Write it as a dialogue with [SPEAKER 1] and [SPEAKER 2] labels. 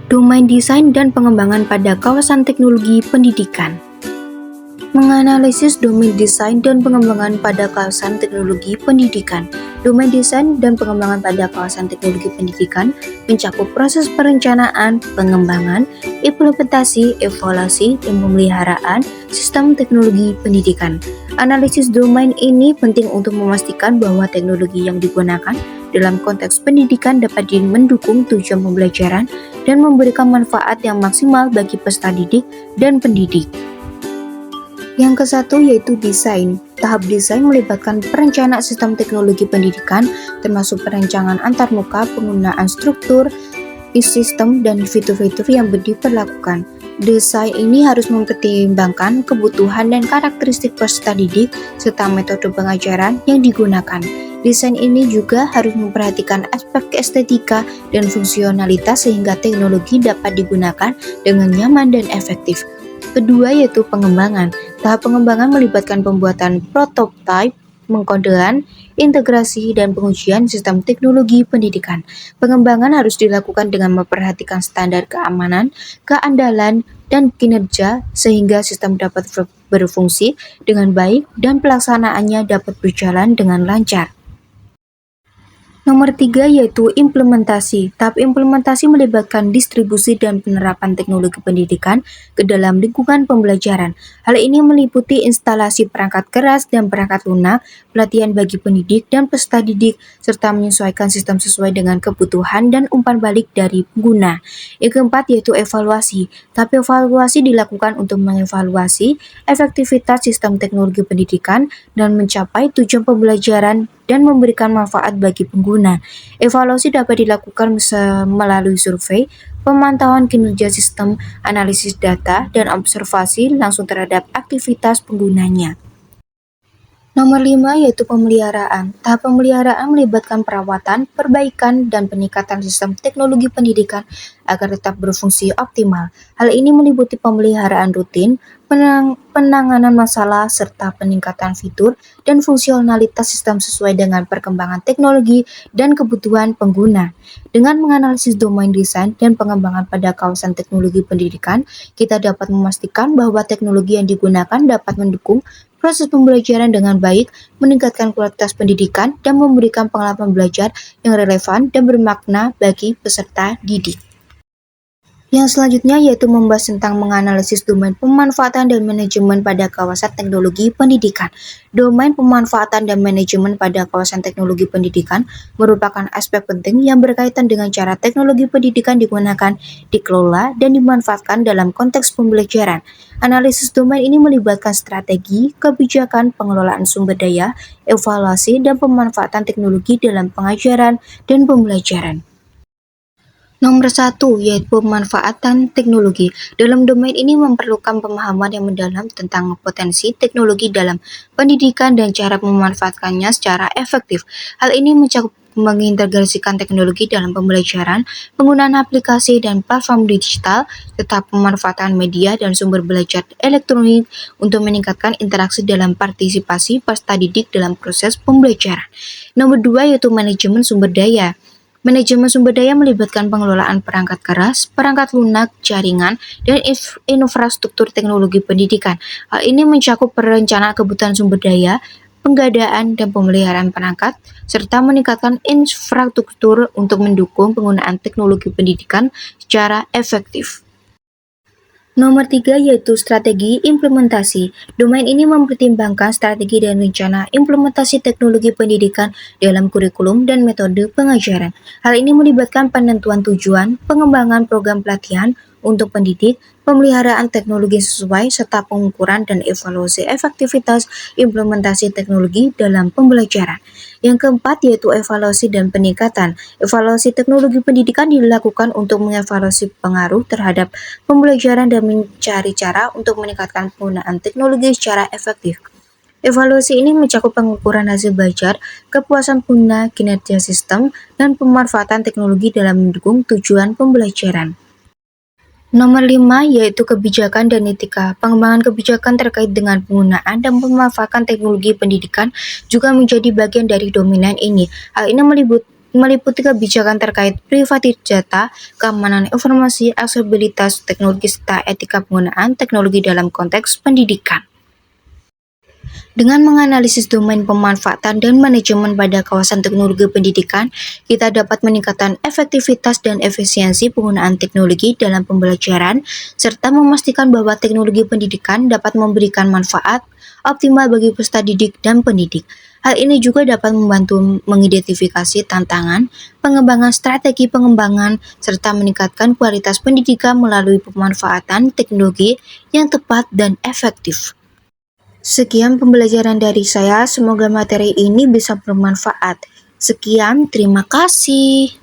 [SPEAKER 1] Domain desain dan pengembangan pada kawasan teknologi pendidikan. Menganalisis domain desain dan pengembangan pada kawasan teknologi pendidikan. Domain desain dan pengembangan pada kawasan teknologi pendidikan mencakup proses perencanaan, pengembangan, implementasi, evaluasi, dan pemeliharaan sistem teknologi pendidikan. Analisis domain ini penting untuk memastikan bahwa teknologi yang digunakan dalam konteks pendidikan dapat mendukung tujuan pembelajaran dan memberikan manfaat yang maksimal bagi peserta didik dan pendidik. Yang kesatu yaitu desain. Tahap desain melibatkan perencanaan sistem teknologi pendidikan, termasuk perencanaan antarmuka, penggunaan struktur, sistem, dan fitur-fitur yang diperlakukan. Desain ini harus mempertimbangkan kebutuhan dan karakteristik peserta didik, serta metode pengajaran yang digunakan. Desain ini juga harus memperhatikan aspek estetika dan fungsionalitas sehingga teknologi dapat digunakan dengan nyaman dan efektif. Kedua yaitu pengembangan. Tahap pengembangan melibatkan pembuatan prototipe, pengkodean, integrasi, dan pengujian sistem teknologi pendidikan. Pengembangan harus dilakukan dengan memperhatikan standar keamanan, keandalan, dan kinerja sehingga sistem dapat berfungsi dengan baik dan pelaksanaannya dapat berjalan dengan lancar. Nomor 3 yaitu implementasi. Tahap implementasi melibatkan distribusi dan penerapan teknologi pendidikan ke dalam lingkungan pembelajaran. Hal ini meliputi instalasi perangkat keras dan perangkat lunak, pelatihan bagi pendidik dan peserta didik, serta menyesuaikan sistem sesuai dengan kebutuhan dan umpan balik dari pengguna. Yang keempat yaitu evaluasi. Tahap evaluasi dilakukan untuk mengevaluasi efektivitas sistem teknologi pendidikan dan mencapai tujuan pembelajaran dan memberikan manfaat bagi pengguna. Evaluasi dapat dilakukan melalui survei, pemantauan kinerja sistem, analisis data, dan observasi langsung terhadap aktivitas penggunanya. Nomor 5 yaitu pemeliharaan. Tahap pemeliharaan melibatkan perawatan, perbaikan, dan peningkatan sistem teknologi pendidikan agar tetap berfungsi optimal. Hal ini meliputi pemeliharaan rutin, penanganan masalah, serta peningkatan fitur dan fungsionalitas sistem sesuai dengan perkembangan teknologi dan kebutuhan pengguna. Dengan menganalisis domain desain dan pengembangan pada kawasan teknologi pendidikan, kita dapat memastikan bahwa teknologi yang digunakan dapat mendukung proses pembelajaran dengan baik, meningkatkan kualitas pendidikan, dan memberikan pengalaman belajar yang relevan dan bermakna bagi peserta didik. Yang selanjutnya yaitu membahas tentang menganalisis domain pemanfaatan dan manajemen pada kawasan teknologi pendidikan. Domain pemanfaatan dan manajemen pada kawasan teknologi pendidikan merupakan aspek penting yang berkaitan dengan cara teknologi pendidikan digunakan, dikelola, dan dimanfaatkan dalam konteks pembelajaran. Analisis domain ini melibatkan strategi, kebijakan, pengelolaan sumber daya, evaluasi, dan pemanfaatan teknologi dalam pengajaran dan pembelajaran. Nomor 1 yaitu pemanfaatan teknologi. Dalam domain ini memerlukan pemahaman yang mendalam tentang potensi teknologi dalam pendidikan dan cara memanfaatkannya secara efektif. Hal ini mencakup mengintegrasikan teknologi dalam pembelajaran, penggunaan aplikasi dan platform digital, serta pemanfaatan media dan sumber belajar elektronik untuk meningkatkan interaksi dalam partisipasi peserta didik dalam proses pembelajaran. Nomor 2 yaitu manajemen sumber daya. Manajemen sumber daya melibatkan pengelolaan perangkat keras, perangkat lunak, jaringan, dan infrastruktur teknologi pendidikan. Hal ini mencakup perencanaan kebutuhan sumber daya, pengadaan dan pemeliharaan perangkat, serta meningkatkan infrastruktur untuk mendukung penggunaan teknologi pendidikan secara efektif. Nomor 3 yaitu strategi implementasi. Domain ini mempertimbangkan strategi dan rencana implementasi teknologi pendidikan dalam kurikulum dan metode pengajaran. Hal ini melibatkan penentuan tujuan, pengembangan program pelatihan untuk pendidik, pemeliharaan teknologi sesuai, serta pengukuran dan evaluasi efektivitas implementasi teknologi dalam pembelajaran. Yang keempat yaitu evaluasi dan peningkatan. Evaluasi teknologi pendidikan dilakukan untuk mengevaluasi pengaruh terhadap pembelajaran dan mencari cara untuk meningkatkan penggunaan teknologi secara efektif. Evaluasi ini mencakup pengukuran hasil belajar, kepuasan pengguna, kinerja sistem, dan pemanfaatan teknologi dalam mendukung tujuan pembelajaran. Nomor 5 yaitu kebijakan dan etika. Pengembangan kebijakan terkait dengan penggunaan dan pemanfaatan teknologi pendidikan juga menjadi bagian dari dominan ini. Hal ini meliputi kebijakan terkait privasi data, keamanan informasi, aksesibilitas teknologi, serta etika penggunaan teknologi dalam konteks pendidikan. Dengan menganalisis domain pemanfaatan dan manajemen pada kawasan teknologi pendidikan, kita dapat meningkatkan efektivitas dan efisiensi penggunaan teknologi dalam pembelajaran, serta memastikan bahwa teknologi pendidikan dapat memberikan manfaat optimal bagi peserta didik dan pendidik. Hal ini juga dapat membantu mengidentifikasi tantangan, pengembangan strategi pengembangan, serta meningkatkan kualitas pendidikan melalui pemanfaatan teknologi yang tepat dan efektif. Sekian pembelajaran dari saya, semoga materi ini bisa bermanfaat. Sekian, terima kasih.